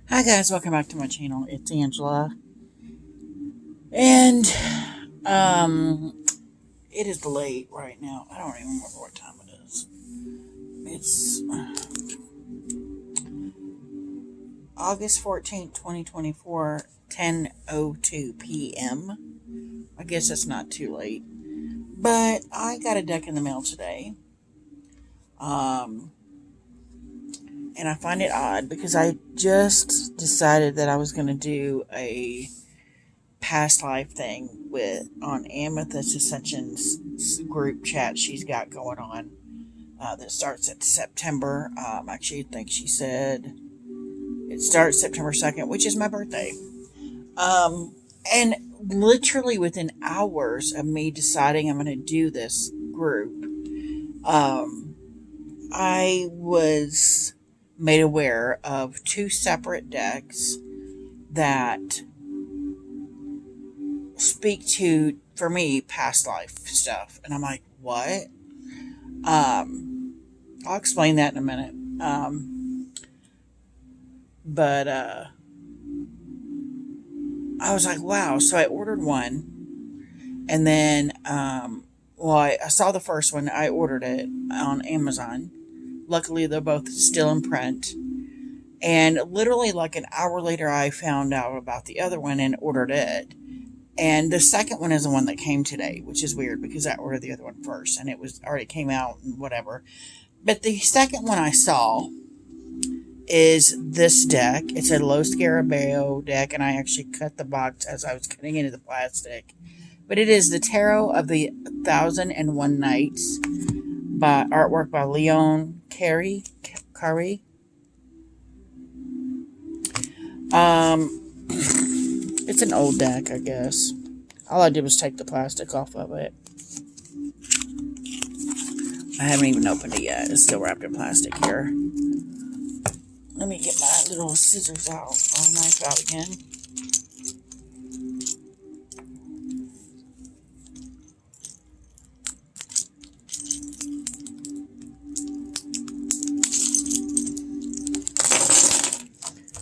Hi guys, welcome back to my channel. It's Angela. And it is late right now. I don't even remember what time it is. It's August 14th, 2024, 10:02 p.m. I guess it's not too late. But I got a deck in the mail today. Um and I find it odd because I just decided that I was going to do a past life thing with on Amethyst Ascension's group chat she's got going on that starts at September. Actually, I think she said it starts September 2nd, which is my birthday. And literally within hours of me deciding I'm going to do this group, I was made aware of two separate decks that speak to, for me, past life stuff. And I'm like, what? I'll explain that in a minute. But I was like, wow. So I ordered one. And then, I saw the first one. I ordered it on Amazon. Luckily, they're both still in print. And literally, like an hour later, I found out about the other one and ordered it. And the second one is the one that came today, which is weird because I ordered the other one first and it was already came out and whatever. But the second one I saw is this deck. It's a Los Scarabeo deck, and I actually cut the box as I was cutting into the plastic. But it is the Tarot of the 1001 Nights by artwork by Leon Carey. It's an old deck, I guess. All I did was take the plastic off of it. I haven't even opened it yet. It's still wrapped in plastic here. Let me get my little scissors out, or knife out again.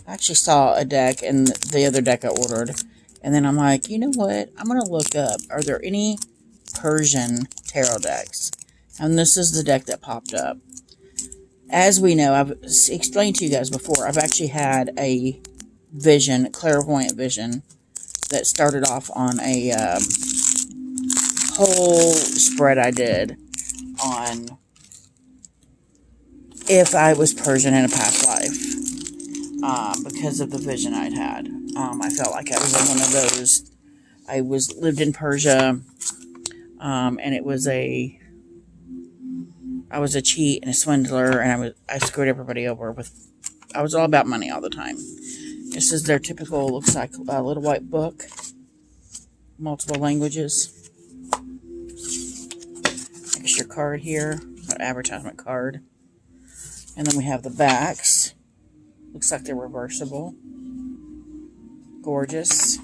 I actually saw a deck in the other deck I ordered. And then I'm like, you know what? I'm going to look up, are there any Persian tarot decks? And this is the deck that popped up. As we know, I've explained to you guys before, I've actually had a clairvoyant vision, that started off on a whole spread I did on if I was Persian in a past life, because of the vision I'd had. I felt like I was in one of those. Lived in Persia, and I was a cheat and a swindler, and I screwed everybody over with. I was all about money all the time. This is their typical, looks like a little white book, multiple languages. Here's your card here, an advertisement card. And then we have the backs. Looks like they're reversible. Gorgeous.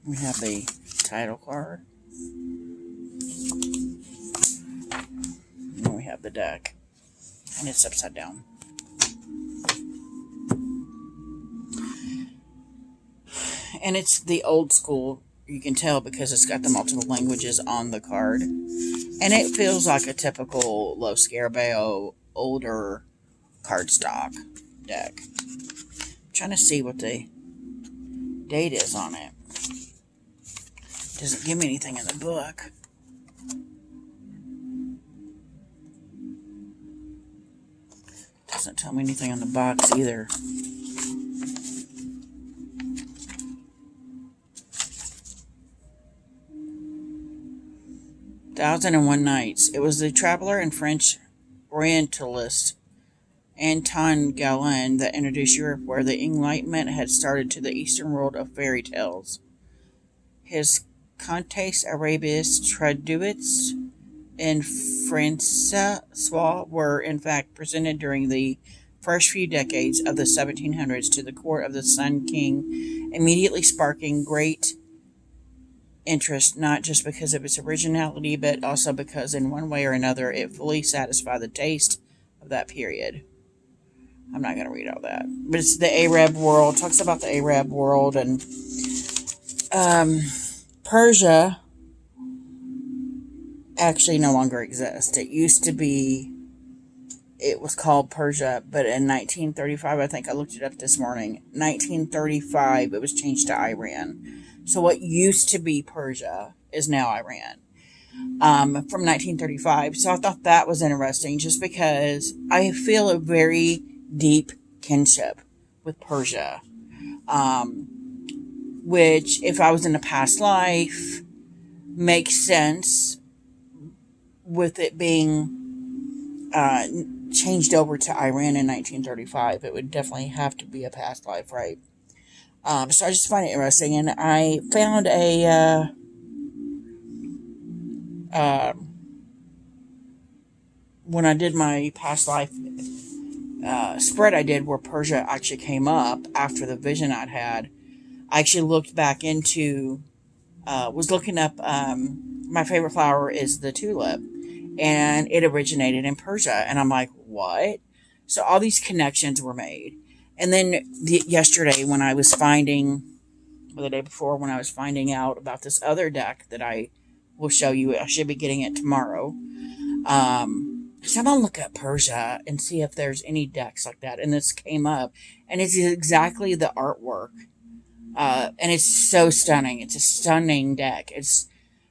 We have the title card. And then we have the deck. And it's upside down. And it's the old school. You can tell because it's got the multiple languages on the card. And it feels like a typical Los Scarabeo older cardstock deck. I'm trying to see what the date is on it. Doesn't give me anything in the book. Doesn't tell me anything on the box either. Thousand and One Nights. It was the traveler and French Orientalist Anton Galen that introduced Europe where the Enlightenment had started to the eastern world of fairy tales. His Contes Arabius Traduits in Francois were in fact presented during the first few decades of the 1700s to the court of the Sun King, immediately sparking great interest, not just because of its originality, but also because in one way or another it fully satisfied the taste of that period. I'm not going to read all that. But it's the Arab world. Talks about the Arab world. And Persia actually no longer exists. It used to be, it was called Persia, but in 1935, I think I looked it up this morning, 1935, it was changed to Iran. So what used to be Persia is now Iran, from 1935. So I thought that was interesting just because I feel a very deep kinship with Persia, which, if I was in a past life, makes sense with it being changed over to Iran in 1935. It would definitely have to be a past life, right? So I just find it interesting, and I found a when I did my past life spread I did, where Persia actually came up after the vision I'd had. I actually looked back into, was looking up, my favorite flower is the tulip, and it originated in Persia. And I'm like, what? So all these connections were made. And then yesterday, when I was finding, or the day before, when I was finding out about this other deck that I will show you, I should be getting it tomorrow. So I'm going to look at Persia and see if there's any decks like that. And this came up, and it's exactly the artwork. And it's so stunning. It's a stunning deck. It's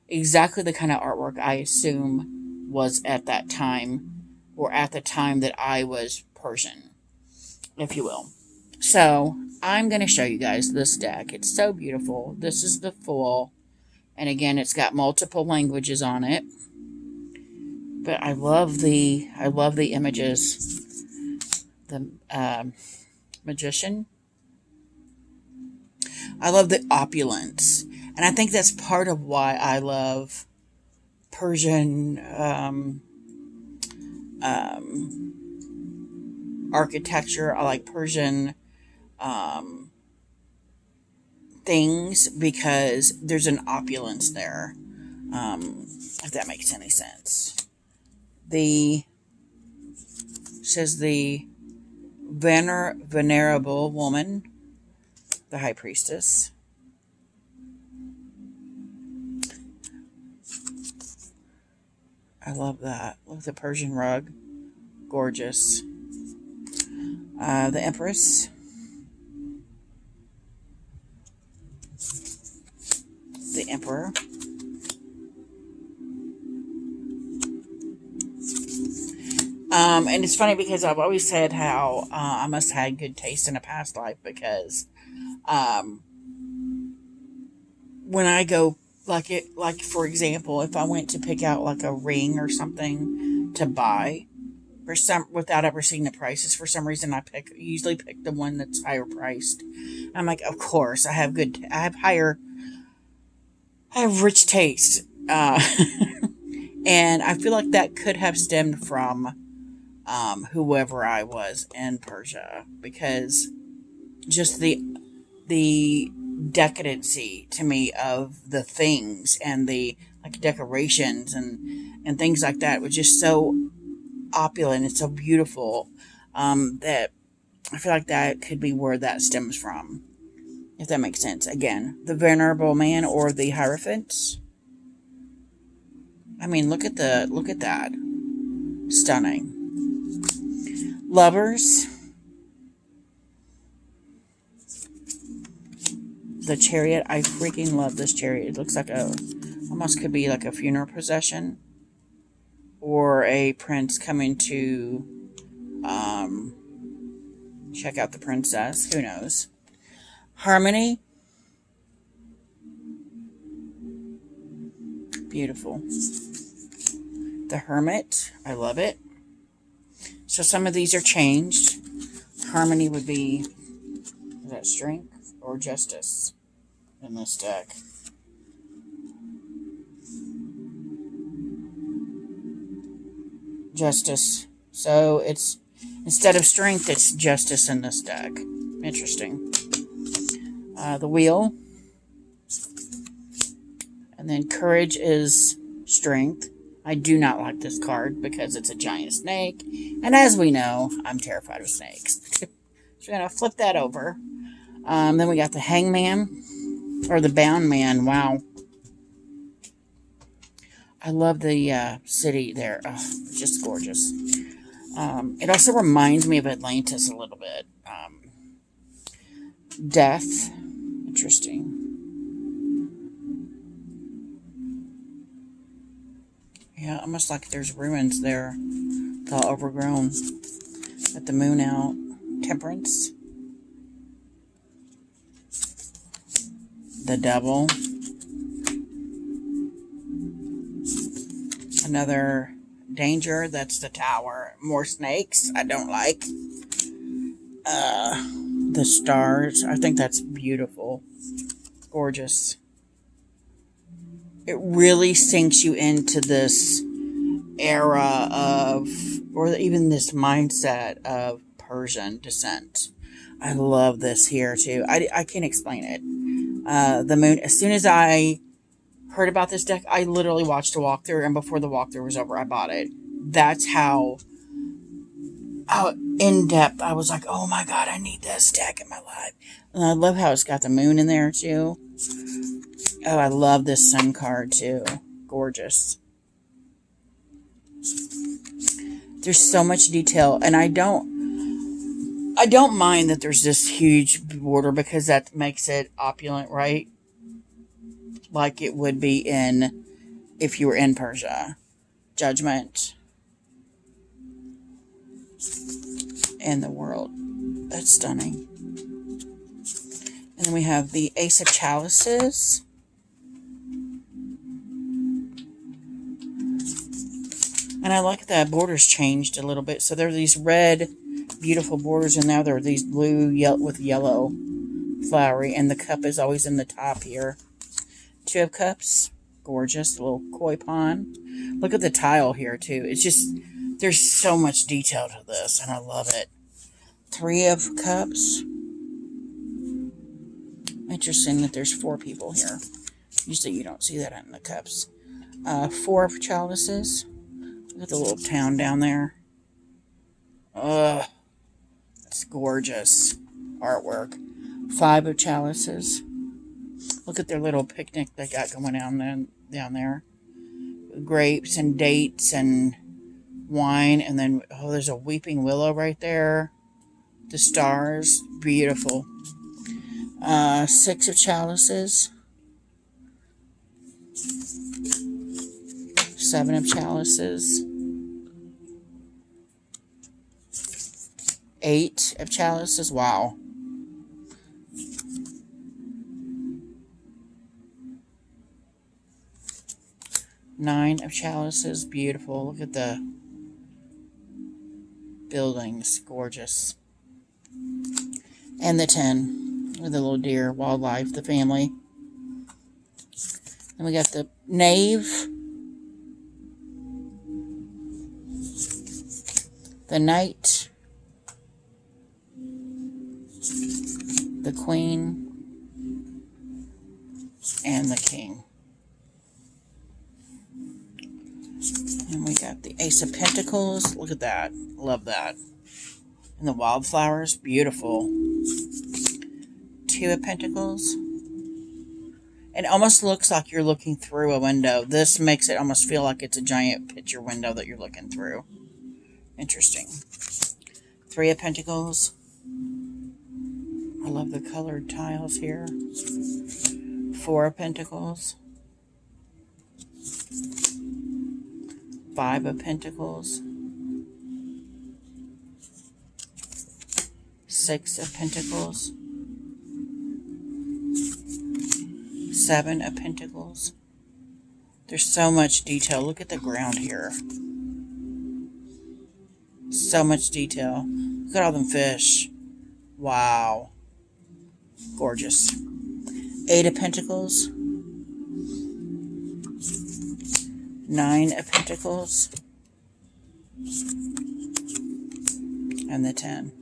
exactly the kind of artwork I assume was at that time, or at the time that I was Persian, if you will. So I'm going to show you guys this deck. It's so beautiful. This is the full, and again, it's got multiple languages on it. But I love the images. The magician. I love the opulence, and I think that's part of why I love Persian architecture. I like Persian things because there's an opulence there, if that makes any sense. Says the venerable woman, the high priestess. I love that. Look at the Persian rug. Gorgeous. The Empress. The Emperor. And it's funny because I've always said how I must have had good taste in a past life, because when I go, like for example, if I went to pick out like a ring or something to buy, without ever seeing the prices, for some reason I usually pick the one that's higher priced. I'm like, of course, I have rich taste, and I feel like that could have stemmed from whoever I was in Persia, because just the decadency to me of the things, and the like decorations and things like that was just so opulent. It's so beautiful, that I feel like that could be where that stems from, if that makes sense. Again, the venerable man, or the Hierophant. I mean, look at that. Stunning. Lovers. The Chariot. I freaking love this chariot. It looks like almost could be like a funeral procession, or a prince coming to check out the princess. Who knows? Harmony. Beautiful. The Hermit. I love it. So some of these are changed. Harmony would be, is that Strength or Justice in this deck? Justice. So it's, instead of Strength, it's Justice in this deck. Interesting. The Wheel. And then Courage is Strength. I do not like this card because it's a giant snake. And as we know, I'm terrified of snakes. So we're going to flip that over. Then we got the Hangman, or the Bound Man. Wow. I love the city there. Oh, just gorgeous. It also reminds me of Atlantis a little bit. Death. Interesting. Yeah, almost like there's ruins there. It's all overgrown. Got the moon out. Temperance. The Devil. Another danger. That's the Tower. More snakes. I don't like. The Stars. I think that's beautiful. Gorgeous. It really sinks you into this era of, or even this mindset of Persian descent. I love this here too. I can't explain it. The moon. As soon as I heard about this deck, I literally watched a walkthrough, and before the walkthrough was over, I bought it. That's how in depth I was like, oh my god, I need this deck in my life. And I love how it's got the moon in there too. Oh, I love this sun card too. Gorgeous. There's so much detail, and I don't mind that there's this huge border because that makes it opulent, right? Like it would be in if you were in Persia. Judgment. And the World. That's stunning. And then we have the Ace of Chalices. And I like that borders changed a little bit. So there are these red, beautiful borders, and now there are these blue with yellow flowery. And the cup is always in the top here. Two of Cups. Gorgeous. Little koi pond. Look at the tile here, too. It's just, there's so much detail to this, and I love it. Three of Cups. Interesting that there's 4 people here. Usually you don't see that in the cups. 4 of Chalices. Look at the little town down there. Ugh. It's gorgeous artwork. 5 of Chalices. Look at their little picnic they got going on down there. Grapes and dates and wine. And then, oh, there's a weeping willow right there. The stars. Beautiful. 6 of Chalices. 7 of Chalices. 8 of Chalices. Wow. 9 of Chalices. Beautiful. Look at the buildings. Gorgeous. And the 10 with the little deer, wildlife, the family. Then we got the Knave. The Knight. The Queen. And the King. And we got the Ace of Pentacles. Look at that. Love that. And the wildflowers. Beautiful. 2 of Pentacles. It almost looks like you're looking through a window. This makes it almost feel like it's a giant picture window that you're looking through. Interesting. 3 of Pentacles. I love the colored tiles here. 4 of Pentacles. 5 of Pentacles. 6 of Pentacles. 7 of Pentacles. There's so much detail. Look at the ground here. So much detail. Look at all them fish. Wow. Gorgeous. 8 of Pentacles. 9 of Pentacles. And the 10.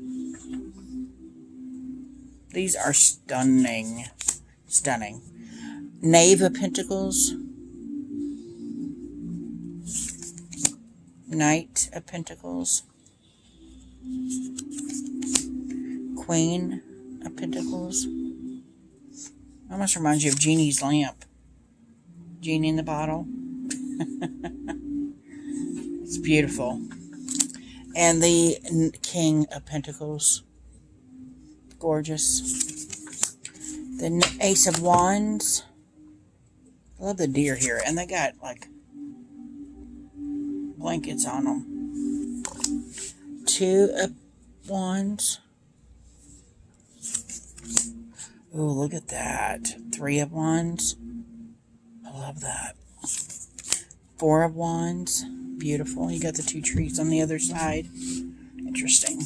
These are stunning. Stunning. Knave of Pentacles. Knight of Pentacles, Queen of Pentacles. Almost reminds you of Genie's lamp. Genie in the bottle. It's beautiful. And the King of Pentacles. Gorgeous. The Ace of Wands. I love the deer here. And they got like blankets on them. Two of Wands. Oh, look at that. Three of Wands. I love that. Four of Wands. Beautiful. You got the two trees on the other side. Interesting.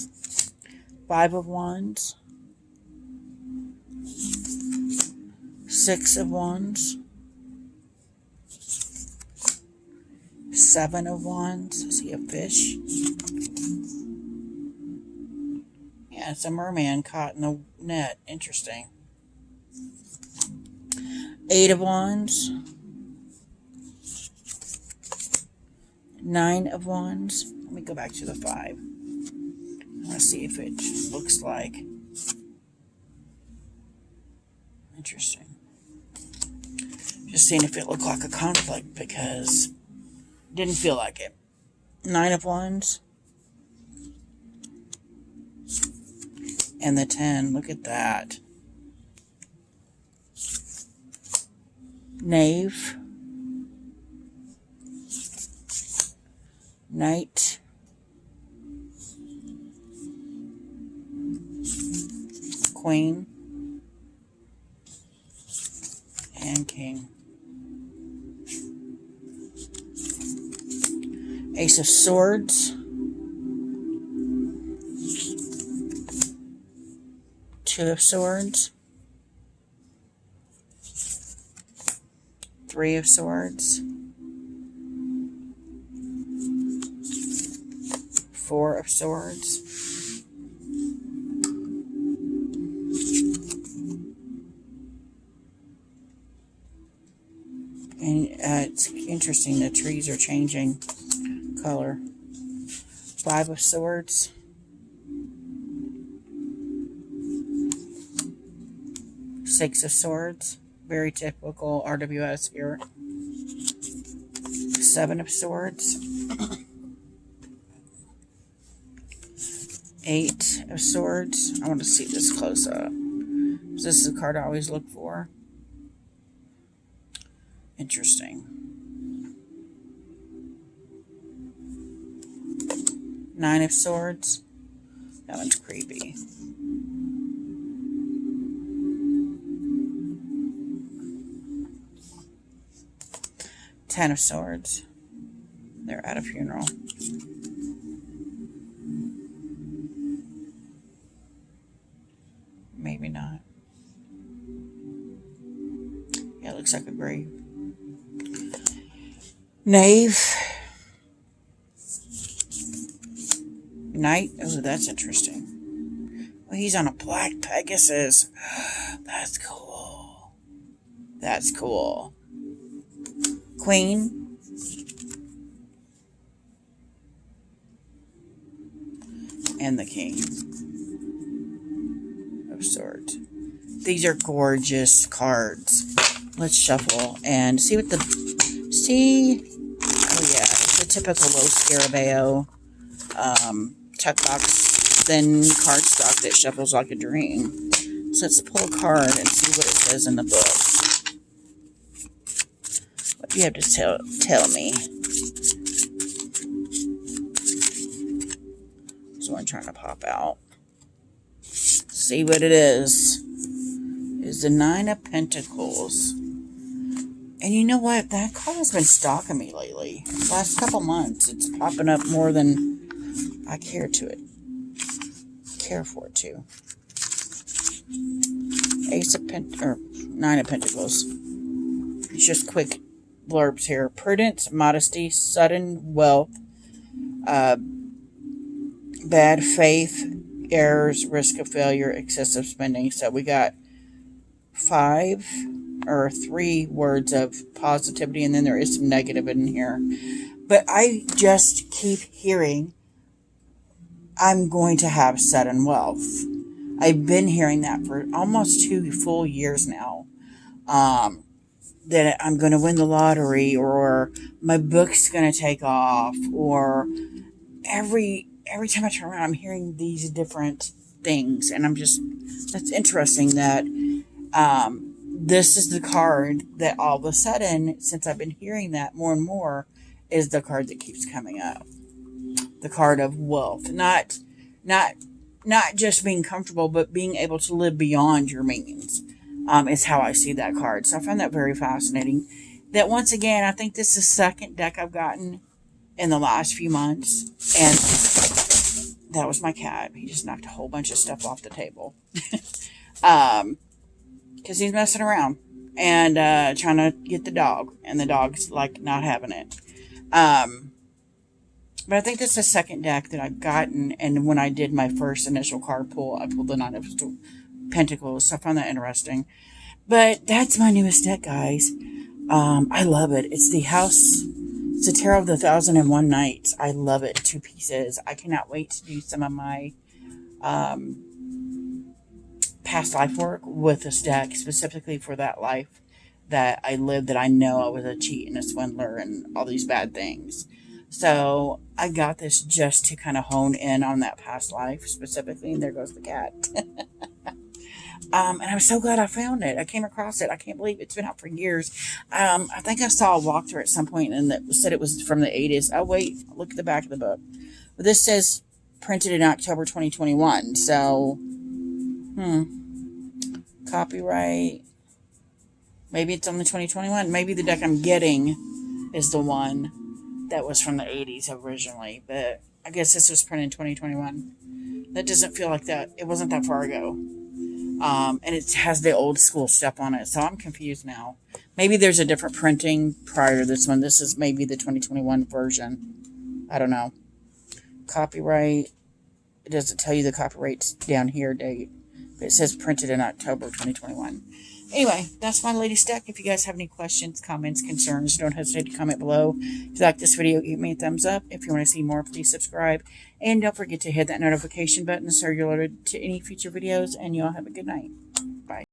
Five of Wands. Six of Wands. Seven of Wands. I see a fish. Yeah, it's a merman caught in the net. Interesting. Eight of Wands. Nine of Wands. Let me go back to the five. I want to see if it looks like. Interesting. Just seeing if it looked like a conflict because it didn't feel like it. Nine of Wands. And the 10. Look at that. Knave. Knight. Queen. And King. Ace of Swords. Two of Swords. Three of Swords. Four of Swords. And it's interesting, the trees are changing color. Five of Swords. Six of Swords. Very typical RWS here. Seven of Swords. Eight of Swords. I want to see this close up. This is the card I always look for. Interesting. Nine of Swords. That one's creepy. Ten of Swords. They're at a funeral. Maybe not. Yeah, it looks like a grave. Knave. Knight. Oh, that's interesting. Oh, he's on a black Pegasus. That's cool. That's cool. Queen. And the King of Swords. These are gorgeous cards. Let's shuffle and see what the... See... Oh, yeah. The typical low Scarabeo tuck box thin cardstock that shuffles like a dream. So let's pull a card and see what it says in the book. What do you have to tell me? There's one trying to pop out. See what it is. Is the Nine of Pentacles. And you know what? That card has been stalking me lately. The last couple months, it's popping up more than I care for it to. Nine of Pentacles. It's just quick blurbs here. Prudence, modesty, sudden wealth, bad faith, errors, risk of failure, excessive spending. So we got 3 words of positivity, and then there is some negative in here. But I just keep hearing I'm going to have sudden wealth. I've been hearing that for almost 2 full years now. That I'm going to win the lottery, or my book's going to take off, or every time I turn around, I'm hearing these different things, and that's interesting that this is the card that all of a sudden, since I've been hearing that more and more, is the card that keeps coming up. The card of wealth, not just being comfortable, but being able to live beyond your means. Is how I see that card. So I find that very fascinating. That once again, I think this is the second deck I've gotten in the last few months, and that was my cat. He just knocked a whole bunch of stuff off the table. Because he's messing around and trying to get the dog, and the dog's like not having it. But I think this is the second deck that I've gotten, and when I did my first initial card pull, I pulled the Nine of Pentacles, so I found that interesting. But that's my newest deck, guys. I love it. It's the Tarot of the 1001 Nights. I love it. 2 pieces. I cannot wait to do some of my past life work with this deck, specifically for that life that I lived, that I know I was a cheat and a swindler and all these bad things. So I got this just to kind of hone in on that past life specifically, and there goes the cat. And I'm so glad I found it. I came across it. I can't believe it's been out for years. I think I saw a walkthrough at some point and that said it was from the 80s. Oh, wait, look at the back of the book. But this says printed in October 2021. So, copyright. Maybe it's on the 2021. Maybe the deck I'm getting is the one that was from the 80s originally. But I guess this was printed in 2021. That doesn't feel like that. It wasn't that far ago. And it has the old school stuff on it, so I'm confused now. Maybe there's a different printing prior to this one. This is maybe the 2021 version. I don't know. Copyright. It doesn't tell you the copyright's down here date, but it says printed in October 2021. Anyway, that's my latest deck. If you guys have any questions, comments, concerns, don't hesitate to comment below. If you like this video, give me a thumbs up. If you want to see more, please subscribe. And don't forget to hit that notification button so you're alerted to any future videos. And you all have a good night.